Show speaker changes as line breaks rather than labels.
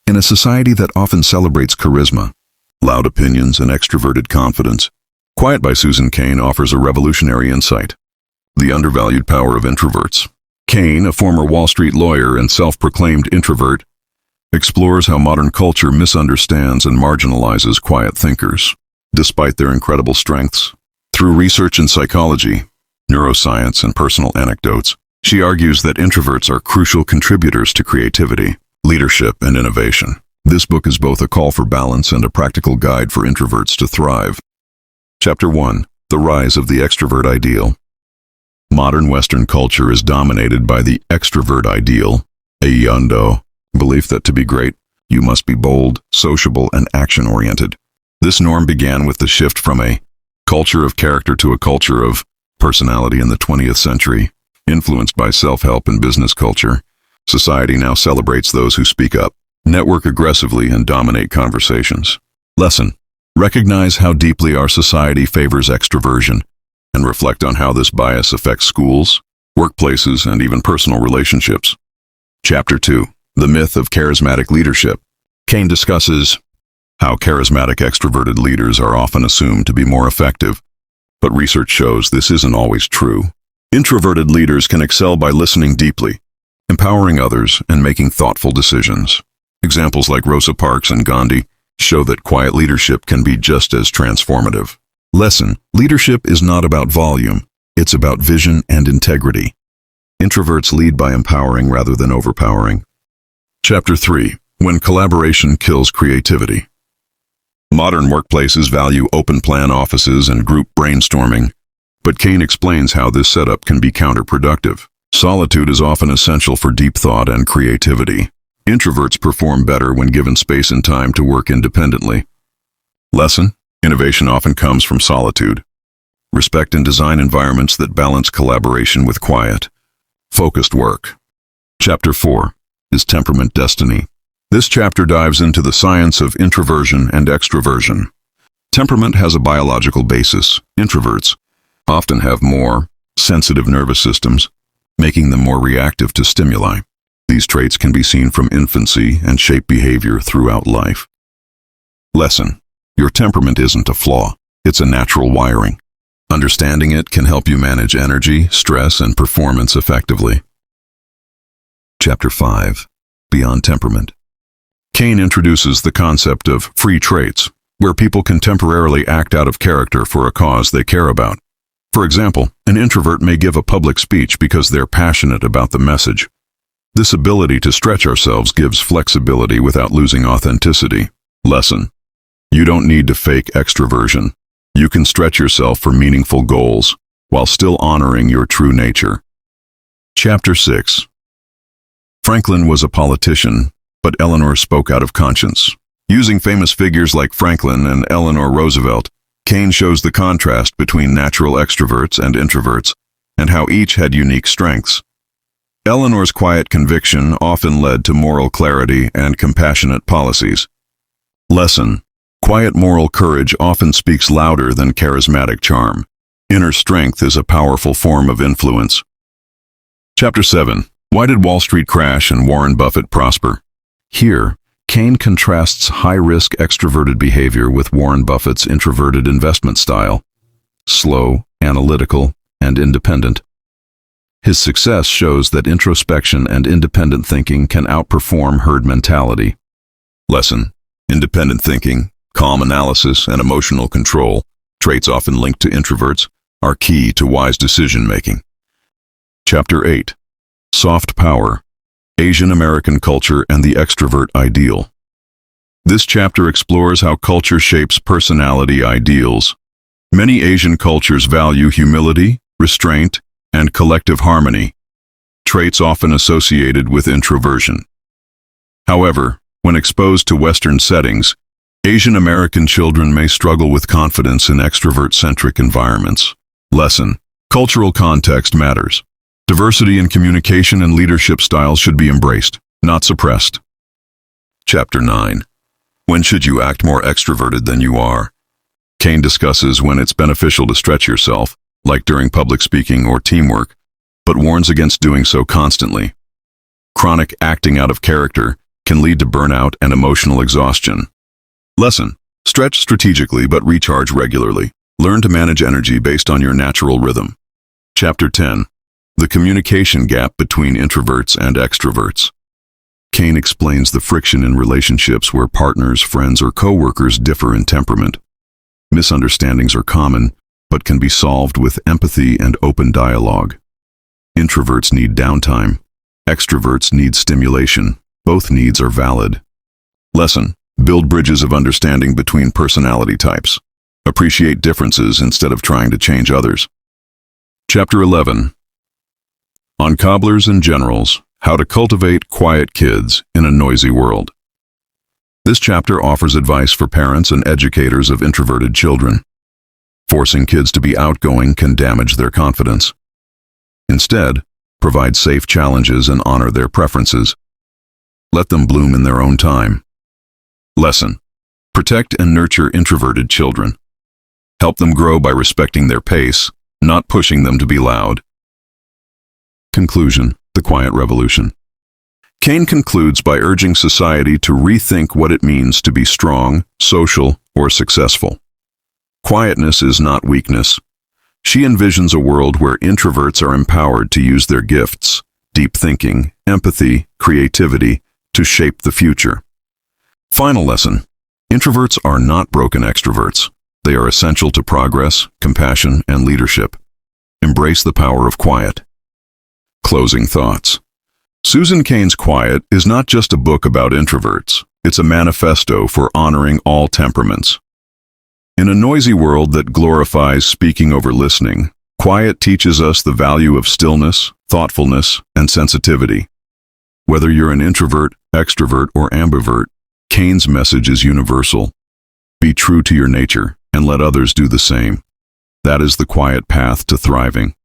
In a society that often celebrates charisma, loud opinions, and extroverted confidence, Quiet by Susan Cain offers a revolutionary insight: the undervalued power of introverts. Cain, a former Wall Street lawyer and self-proclaimed introvert, explores how modern culture misunderstands and marginalizes quiet thinkers, despite their incredible strengths. Through research in psychology, neuroscience, and personal anecdotes, she argues that introverts are crucial contributors to creativity, leadership, and innovation. This book is both a call for balance and a practical guide for introverts to thrive. Chapter 1. The Rise of the Extrovert Ideal. Modern Western culture is dominated by the extrovert ideal, a yundo belief that to be great, you must be bold, sociable, and action-oriented. This norm began with the shift from a culture of character to a culture of personality in the 20th century. Influenced by self-help and business culture, society now celebrates those who speak up, network aggressively, and dominate conversations. Lesson: recognize how deeply our society favors extroversion, and reflect on how this bias affects schools, workplaces, and even personal relationships. Chapter 2. The Myth of Charismatic Leadership. Cain discusses how charismatic extroverted leaders are often assumed to be more effective, but research shows this isn't always true. Introverted leaders can excel by listening deeply, empowering others, and making thoughtful decisions. Examples like Rosa Parks and Gandhi show that quiet leadership can be just as transformative. Lesson: leadership is not about volume, it's about vision and integrity. Introverts lead by empowering rather than overpowering. Chapter 3. When Collaboration Kills Creativity. Modern workplaces value open-plan offices and group brainstorming, but Cain explains how this setup can be counterproductive. Solitude is often essential for deep thought and creativity. Introverts perform better when given space and time to work independently. Lesson: innovation often comes from solitude. Respect and design environments that balance collaboration with quiet, focused work. Chapter 4. Is Temperament Destiny? This chapter dives into the science of introversion and extroversion. Temperament has a biological basis. Introverts often have more sensitive nervous systems, making them more reactive to stimuli. These traits can be seen from infancy and shape behavior throughout life. Lesson: your temperament isn't a flaw, it's a natural wiring. Understanding it can help you manage energy, stress, and performance effectively. Chapter 5. Beyond Temperament. Cain introduces the concept of free traits, where people can temporarily act out of character for a cause they care about. For example, an introvert may give a public speech because they're passionate about the message. This ability to stretch ourselves gives flexibility without losing authenticity. Lesson: you don't need to fake extroversion. You can stretch yourself for meaningful goals while still honoring your true nature. Chapter 6. Franklin was a politician, but Eleanor spoke out of conscience. Using famous figures like Franklin and Eleanor Roosevelt, Cain shows the contrast between natural extroverts and introverts, and how each had unique strengths. Eleanor's quiet conviction often led to moral clarity and compassionate policies. Lesson: quiet moral courage often speaks louder than charismatic charm. Inner strength is a powerful form of influence. Chapter 7. Why did Wall Street crash and Warren Buffett prosper? Here, Cain contrasts high-risk extroverted behavior with Warren Buffett's introverted investment style: slow, analytical, and independent. His success shows that introspection and independent thinking can outperform herd mentality. Lesson: independent thinking, calm analysis, and emotional control, traits often linked to introverts, are key to wise decision-making. Chapter 8. Soft Power. Asian American Culture and the Extrovert Ideal. This chapter explores how culture shapes personality ideals. Many Asian cultures value humility, restraint, and collective harmony, traits often associated with introversion. However, when exposed to Western settings, Asian American children may struggle with confidence in extrovert-centric environments. Lesson: cultural context matters. Diversity in communication and leadership styles should be embraced, not suppressed. Chapter 9. When should you act more extroverted than you are? Cain discusses when it's beneficial to stretch yourself, like during public speaking or teamwork, but warns against doing so constantly. Chronic acting out of character can lead to burnout and emotional exhaustion. Lesson: stretch strategically but recharge regularly. Learn to manage energy based on your natural rhythm. Chapter 10. The communication gap between introverts and extroverts. Cain explains the friction in relationships where partners, friends, or co-workers differ in temperament. Misunderstandings are common, but can be solved with empathy and open dialogue. Introverts need downtime. Extroverts need stimulation. Both needs are valid. Lesson: build bridges of understanding between personality types. Appreciate differences instead of trying to change others. Chapter 11. On Cobblers and Generals, How to Cultivate Quiet Kids in a Noisy World. This chapter offers advice for parents and educators of introverted children. Forcing kids to be outgoing can damage their confidence. Instead, provide safe challenges and honor their preferences. Let them bloom in their own time. Lesson: protect and nurture introverted children. Help them grow by respecting their pace, not pushing them to be loud. Conclusion: the Quiet Revolution. Cain concludes by urging society to rethink what it means to be strong, social, or successful. Quietness is not weakness. She envisions a world where introverts are empowered to use their gifts, deep thinking, empathy, creativity, to shape the future. Final lesson: introverts are not broken extroverts. They are essential to progress, compassion, and leadership. Embrace the power of quiet. Closing thoughts. Susan Cain's Quiet is not just a book about introverts. It's a manifesto for honoring all temperaments. In a noisy world that glorifies speaking over listening, quiet teaches us the value of stillness, thoughtfulness, and sensitivity. Whether you're an introvert, extrovert, or ambivert, Cain's message is universal. Be true to your nature and let others do the same. That is the quiet path to thriving.